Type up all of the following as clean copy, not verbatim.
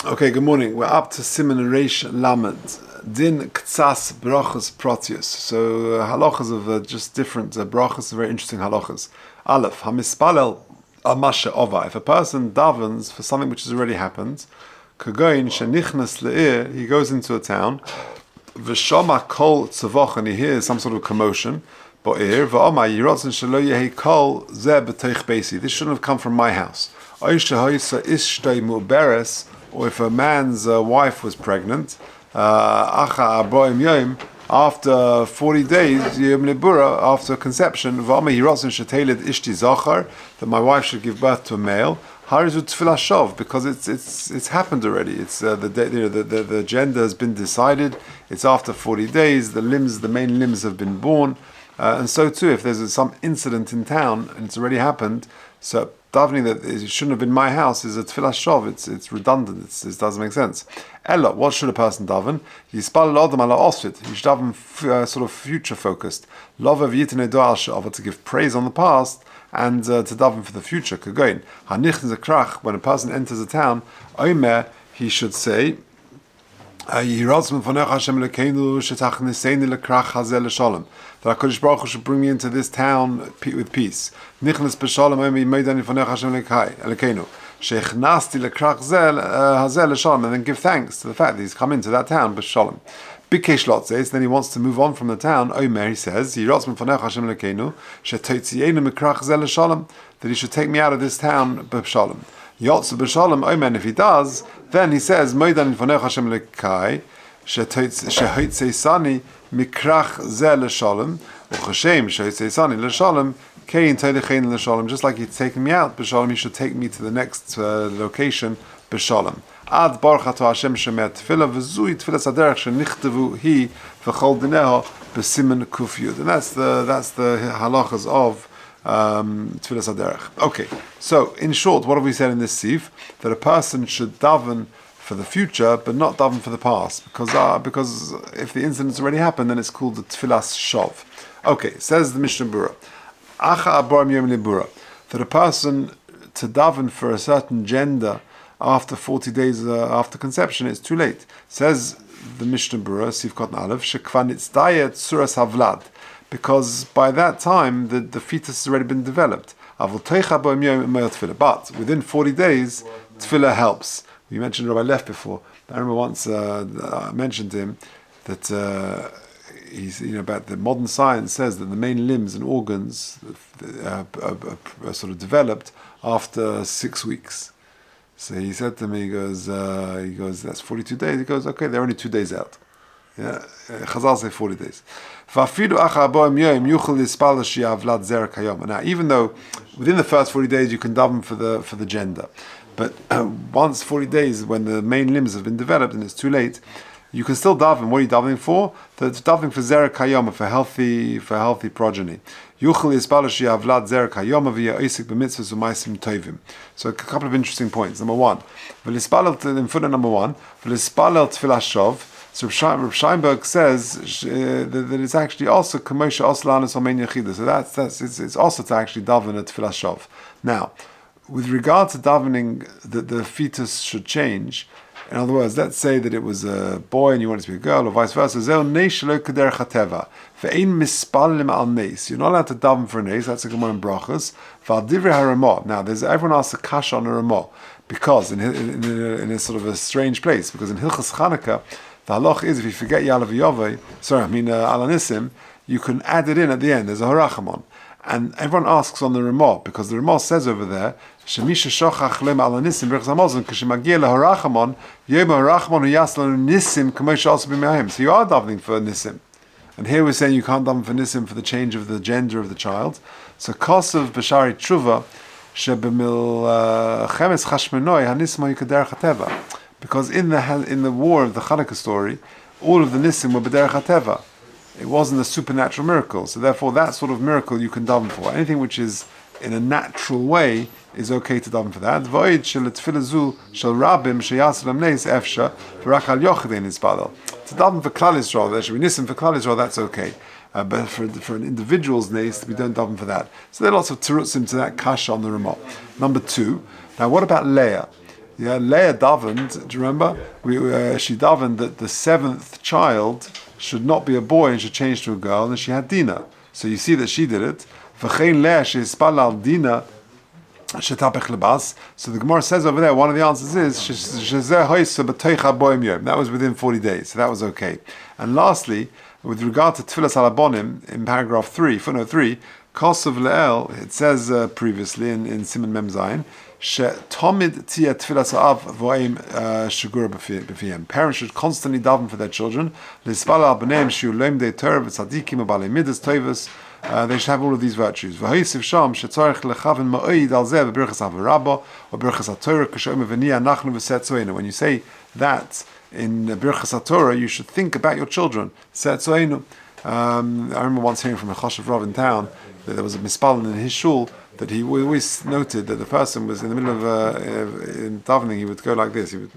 Okay, good morning. We're up to Siman Reish Lamed. Din Ktsas Brachas Protius. So halachas of just different brachas, very interesting halachas. Aleph, Hamispalel Amasha Ova. If a person davens for something which has already happened, Kagoin Shenichnas Le'ir, he goes into a town, V'shama Kol Tzavoch, and he hears some sort of commotion, Bo'ir, V'oma Yirotzen Shelo Yehi Kol Zeh B'teich Beisi. This shouldn't have come from my house. Oisha Hoisa Ishtay Mu'beres, or if a man's wife was pregnant, after 40 days, after conception, that my wife should give birth to a male, because it's happened already. It's the gender has been decided. It's after 40 days. The main limbs have been born, and so too, if there's some incident in town and it's already happened, so davening that it shouldn't have been my house is a tefillah shov. It's redundant. It doesn't make sense. Ella, what should a person daven? Yispal l'odam ala osfit. You should daven sort of future focused. Lovav yitne do'al she'ava, to give praise on the past and to daven for the future. Kagoin hanichn zekrach, when a person enters a town, omer, he should say, that HaKadosh Baruch Hu should bring me into this town with peace. And then give thanks to the fact that he's come into that town b'shalom. Bikesh Lotzes, then he wants to move on from the town. Omer, he says, that he should take me out of this town b'shalom. Yotzu b'shalom, Omer, if he does, then he says, Moidan Fonech Hashem Lekai, Shehoitzeisani Mikrach Zeh L'Shalom, or Chashem Shehoitzeisani L'Shalom, Kein Teilechein L'Shalom, just like he's taken me out b'shalom, he should take me to the next location b'shalom. Ad Baruch Ato Hashem Shemet Tefillah V'zui Tefillah Saderech Shenichtavu Hi V'chol Dineho B'simen Kuf Yud, and that's the halachas of Tefillah Saderech. Okay, so in short, what have we said in this sif? That a person should daven for the future, but not daven for the past, because if the incident's already happened, then it's called the Tefillah Shov. Okay, says the Mishnah Bura, Acha Abarim Yom Libura, that a person to daven for a certain gender after 40 days after conception, it's too late. Says the Mishnah Bura, Sif Kotan Aleph, Shekvan Itzdayet Suras Havlad, because by that time the fetus has already been developed. But within 40 days, tefillah helps. We mentioned Rabbi left before. I remember once I mentioned to him that he's about the modern science says that the main limbs and organs are sort of developed after 6 weeks. So he said to me, he goes, that's 42 days. He goes, okay, they're only 2 days out. Yeah, Chazal say 40 days. Now, even though within the first 40 days you can daven for the gender, but once 40 days when the main limbs have been developed and it's too late, you can still daven. What are you davening for? That's davening for zera kayoma, for healthy progeny. So a couple of interesting points. Number one, in footnote number one, so Reb Sheinberg says that it's actually also Kamosha Oslanis Omen Yechida. So it's also to actually daven at Tefillah Shov. Now, with regard to davening, the fetus should change. In other words, let's say that it was a boy and you want it to be a girl, or vice versa. You're not allowed to daven for a nes. That's a Gemara in Brachas. Now, everyone asks a kasha on a Ramah, because in a sort of a strange place, because in Hilchas Chanukah, the halach is if you forget Yalav Yovei, Alanissim, you can add it in at the end. There's a harachamon. And everyone asks on the Ramah, because the Ramah says over there, Shemisha shochach lem alanissim berachas hamazon k'shemagia leharachamon yom harachamon huyaslan nissim k'moshe also b'me'ahim. So you are davening for nissim. And here we're saying you can't daven for nissim for the change of the gender of the child. So kosav b'shari tshuva shebemil chemes chashmenoi hanismo yikaderech hateva. Because in the war of the Chanukah story, all of the nissim were b'derech hateva. It wasn't a supernatural miracle. So therefore, that sort of miracle you can daven for. Anything which is in a natural way is okay to daven for that. Void shel tefillah zu shel rabim sheyaslam neis efsha v'rak al yochidin ispadal. To daven for Klal Yisrael, there should be nissim for Klal Yisrael. That's okay. But for an individual's neis, we don't daven for that. So there are lots of terutzim to that kasha on the remote. Number two. Now, what about Leah? Yeah, Leah davened. Do you remember? She davened that the seventh child should not be a boy and should change to a girl, and she had Dina. So you see that she did it. V'chein Leah shehispala al Dina shetapech lebas. So the Gemara says over there, one of the answers is shezeh hoysa b'toicha boim yom. That was within 40 days, so that was okay. And lastly, with regard to tfilas alabonim in paragraph 3, footnote 3, Kosav Le'el, it says previously in Simon Mem Zayin, Tomid tia tfilas ha'av vo'im shagura b'fiyem. Parents should constantly daven for their children. L'spal al b'neim shiu loim dei Torah v'tzadikim u'balei midas tovus. They should have all of these virtues. V'hoisiv sham shetzarech lechavin ma'oid al zeh b'birchas ha'varabba or birchas ha'torah k'sho'im v'niyah nachnu v'setzoinu. When you say that in birchas ha'torah, you should think about your children. Setzoinu. I remember once hearing from a Choshev Rav in town that there was a mispalin in his shul that he always noted that the person was in the middle of in davening, he would go like this. And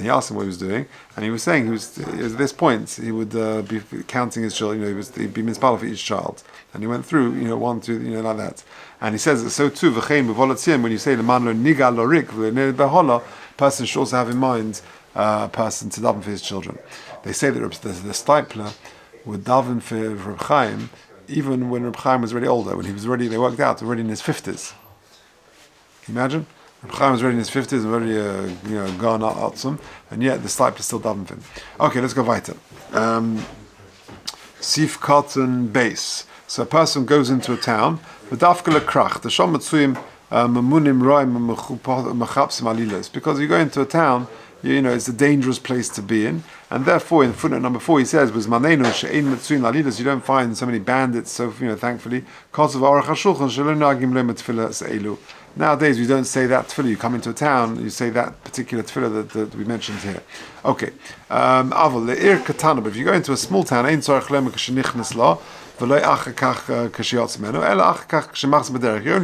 he asked him what he was doing, and he was saying at this point he would be counting his children. He'd be mispalin for each child, and he went through 1, 2, like that. And he says so too. V'chein b'volatzim, when you say leman lo niga lo rik v'ne'behola, person should also have in mind a person to daven for his children. They say that the Stipler would daven for Reb Chaim even when Reb Chaim was already older, when he was already, they worked out, already in his 50s. Can you imagine? Reb Chaim was already in his 50s, already gone out some, and yet the Stipler still daven for him. Okay, let's go weiter. Sif cotton base. So a person goes into a town, v'dafka lekrach, the shom matzuim mamunim roim mechapsim alilas, because you go into a town, it's a dangerous place to be in, and therefore in footnote number 4 he says, "Was manenu she'ein mitzuin lalidas." You don't find so many bandits. So thankfully, because of Orach HaShulchan shelo nagim leim tefillah elu. Nowadays we don't say that tefillah. You come into a town, you say that particular tefillah that we mentioned here. Okay, aval le'ir katana. But if you go into a small town, ein tzarich leim k'shenichnas la. You only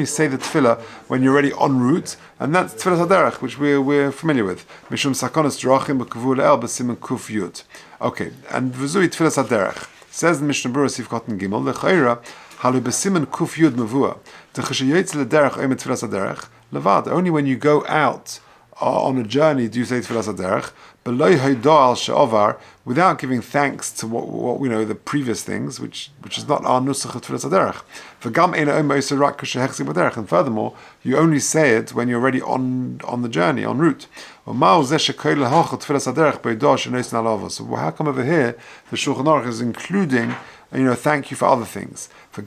say the tefillah when you're already en route, and that's tefillah haderech, which we're familiar with. Mishum sakonas drachim b'kavul el b'simen kuf yud. Okay, and v'zui tefillah haderech says the Mishnah Berurah Sif Cotton Gimel lechaira halu b'simen kuf yud mavua t'chashiyotz lederech oimet tefillah haderech levad. Only when you go out on a journey do you say tefillah haderech. Without giving thanks to what we know, the previous things, which is not our nusach of tefillas haderech. And furthermore, you only say it when you're already on the journey, en route. So how come over here the Shulchan Aruch is including, thank you for other things? And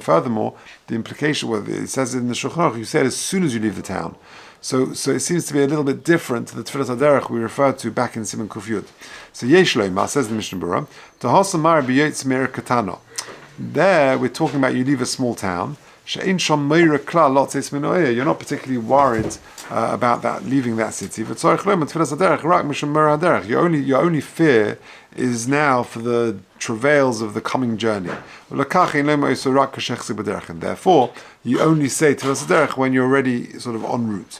furthermore, the implication, it says in the Shulchan Aruch, you say it as soon as you leave the town. So it seems to be a little bit different to the Tefillas Haderech we referred to back in Siman Kuf Yud. So Yesh Loimar, says the Mishnah Berurah, Tahasam Mara b'yotz me'er katano. There we're talking about you leave a small town. She'ein sham meira klal lot tzes min oyer. You're not particularly worried about that leaving that city. But tzarich loimar Tefillas Haderech rak mishum me'er haderech. Your only fear is now for the travails of the coming journey. And therefore, you only say Tefillas Haderech when you're already sort of en route.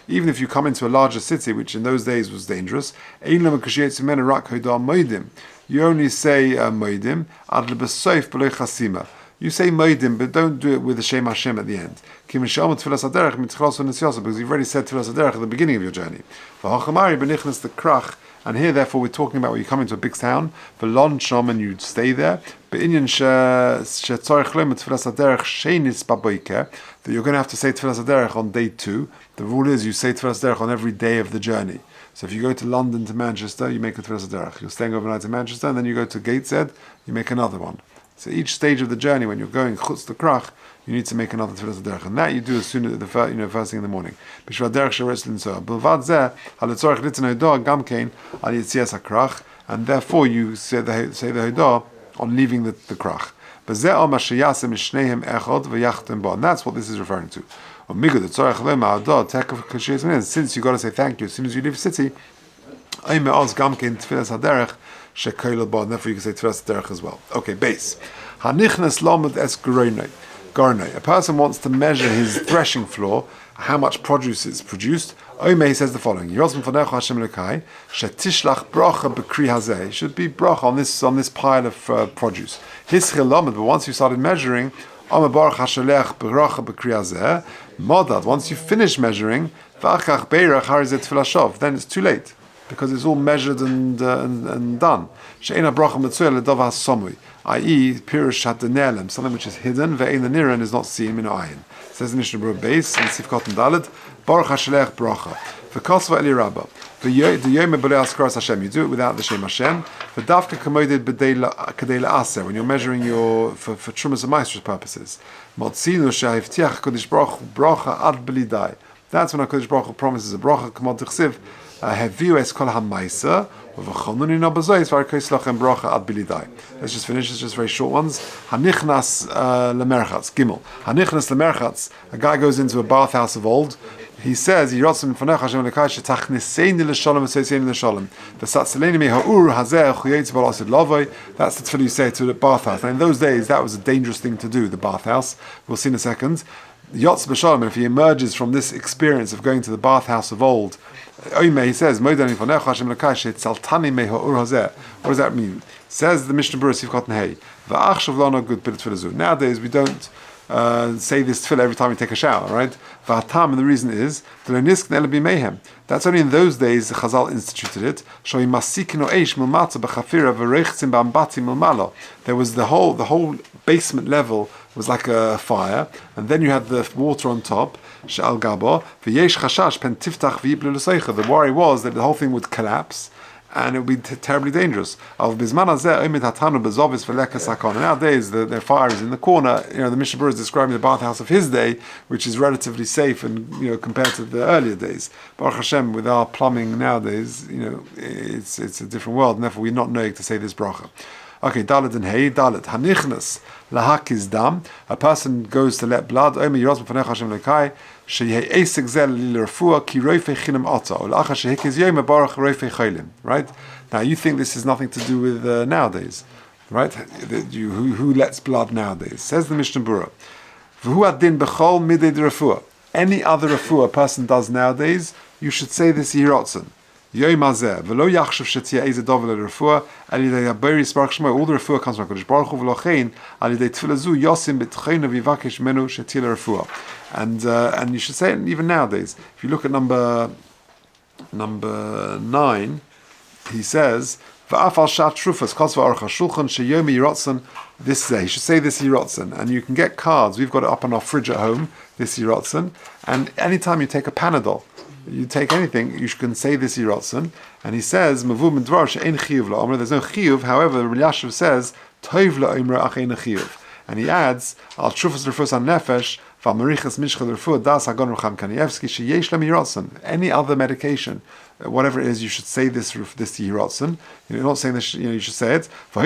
Even if you come into a larger city, which in those days was dangerous, you only say moedim ad lebesoif b'lo chasima. You say moedim, but don't do it with the Shem Hashem at the end. Because you've already said Tefillas Haderech at the beginning of your journey. And here, therefore, we're talking about when you come into a big town, for lon shom, and you stay there. But that you're going to have to say Tefillas Haderech on day 2. The rule is you say Tefillas Haderech on every day of the journey. So if you go to London to Manchester, you make a Tefillas Haderech. You're staying overnight in Manchester, and then you go to Gateshead, you make another one. So each stage of the journey, when you're going chutz the krach, you need to make another Tefillas Haderech, and that you do as soon as first thing in the morning. And therefore you say the Hodah on leaving the krach. And that's what this is referring to. Since you got to say thank you as soon as you leave the city, and therefore you can say Tefillas Haderech as well. Okay, base. Garne. A person wants to measure his threshing floor, how much produce is produced. He says the following: should be bracha on this pile of produce. But once you started measuring, once you finish measuring, then it's too late because it's all measured and done. I.e., Pirush Hadanelem, something which is hidden, ve'ein niran is not seen min ayin. Says the Mishnah Berurah base in Sifkot and Dalet, Baruch Hashelech Bracha. V'kosva Eli Rabba. V'yom b'lei askaras Hashem. You do it without the Shem Hashem. V'davka kamoided b'dei la'aser, when you're measuring for Trumas and Maestros purposes. Motzinu she'hivtiach Kodesh Baruch Bracha ad b'lidai. That's when HaKadosh Baruch Hu promises a bracha, Kamod Tichsiv, Heviu es kol ha'maisa, Let's just finish. It's just very short ones. Hanichnas lemerchatz. Gimel. Hanichnas lemerchatz. A guy goes into a bathhouse of old. He says, that's the tefillah you say to the bathhouse. Now in those days, that was a dangerous thing to do, the bathhouse. We'll see in a second. Yotz b'shalom, if he emerges from this experience of going to the bathhouse of old, he says, what does that mean? Says the Mishnah Berurah Sifkot Hey. Nowadays we don't say this tefillah every time we take a shower, right? And the reason is that's only in those days the Chazal instituted it. There was the whole basement level was like a fire, and then you had the water on top. The worry was that the whole thing would collapse and it would be terribly dangerous. Nowadays, the fire is in the corner. The Mishnah Berurah is describing the bathhouse of his day, which is relatively safe, and compared to the earlier days. Baruch Hashem, with our plumbing nowadays, it's a different world, and therefore we're not knowing to say this bracha. Okay, Dalet and Hey, Dalet. Hanichnas lahakis dam. A person goes to let blood. Now you think this is nothing to do with nowadays, right? Who lets blood nowadays? Says the Mishnah Berurah. Any other refuah a person does nowadays, you should say this yirotzen. All the refuah comes from HaKadosh Baruch Hu and you should say it even nowadays. If you look at number 9, he says this day. You should say this yirotzen, and you can get cards. We've got it up on our fridge at home, this yirotzen, and anytime you take a Panadol, you take anything, you can say this yirotzen. And he says, there's no chiyuv, however, Rabbi Yashav says, toiv la'omra ach ein chiyuv. And he adds, al trufas refus an nefesh, v'amarichas mishchel refuah das hagon Rucham Kanievsky, sheyesh lam yirotzen. Any other medication, whatever it is, you should say this yirotzen. You're not saying this, you should say it. Before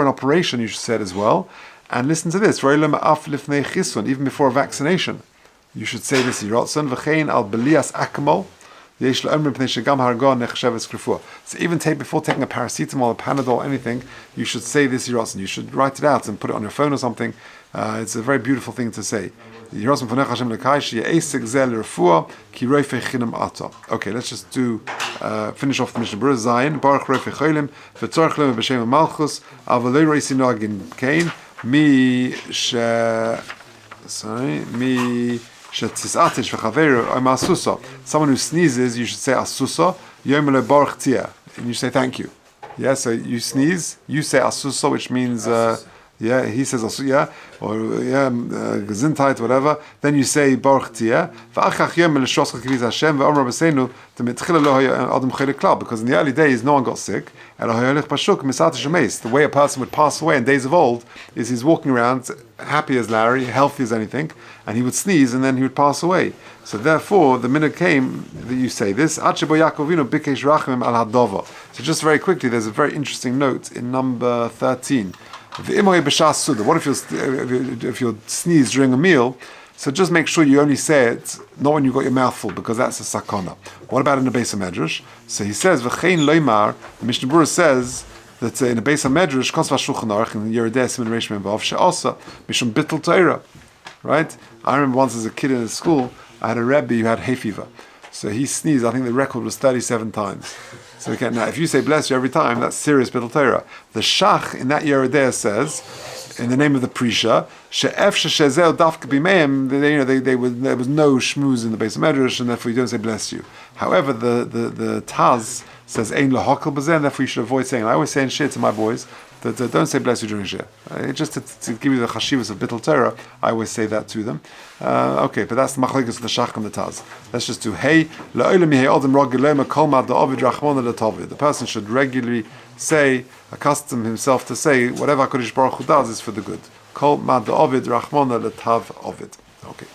an operation, you should say it as well. And listen to this, even before a vaccination, you should say this yirotzen. V'chein al belias akmol. So even before taking a paracetamol, a Panadol, anything, you should say this yirotzen. You should write it out and put it on your phone or something. It's a very beautiful thing to say. Okay, let's just finish off the Mishnah Berurah. Zayin Baruch Reifei Cholim v'tzorich lem b'shem Malchus avalei reisi nogin kain mi someone who sneezes, you should say asusa, yomele baruch tia, and you say thank you. Yeah, so you sneeze, you say asusa, which means he says asuya, or gesundheit, whatever. Then you say baruch tia. Because in the early days no one got sick. The way a person would pass away in days of old is he's walking around happy as Larry, healthy as anything, and he would sneeze and then he would pass away. So therefore, the minute came that you say this. So just very quickly, there's a very interesting note in number 13. What if you sneeze during a meal? So just make sure you only say it not when you've got your mouth full, because that's a sakana. What about in the base of Medrash? So he says, V'chein loymar, the Mishnah Berurah says, that in a base of Medrash, Kosva Shulchan Aruch, in Yeridei Siman Reish Mem Vav, She'asa Mishum Bittul Torah. Right? I remember once as a kid in school, I had a Rabbi who had hay fever. So he sneezed, I think the record was 37 times. So okay, now if you say bless you every time, that's serious Bittul Torah. The Shach in that Yeridei says, in the name of the Prisha, she'ef she'zeh dafka b'meim, there was no shmooze in the base of Medrash, and therefore you don't say bless you. However, the Taz says ein lahakol b'zeh, and therefore you should avoid saying. I always say in shir to my boys that don't say bless you during shir. Just to give you the chashivas of Bittul Torah, I always say that to them. Okay, but that's the machlekes of the Shach and the Taz. Let's just do hey la'olam yehei adam ragilema kol mad da'ovid rachmona l'tovid. The person should regularly say, accustom himself to say, whatever HaKadosh Baruch Hu does is for the good. Kol mad da'ovid rachmona l'tav ovid. Okay.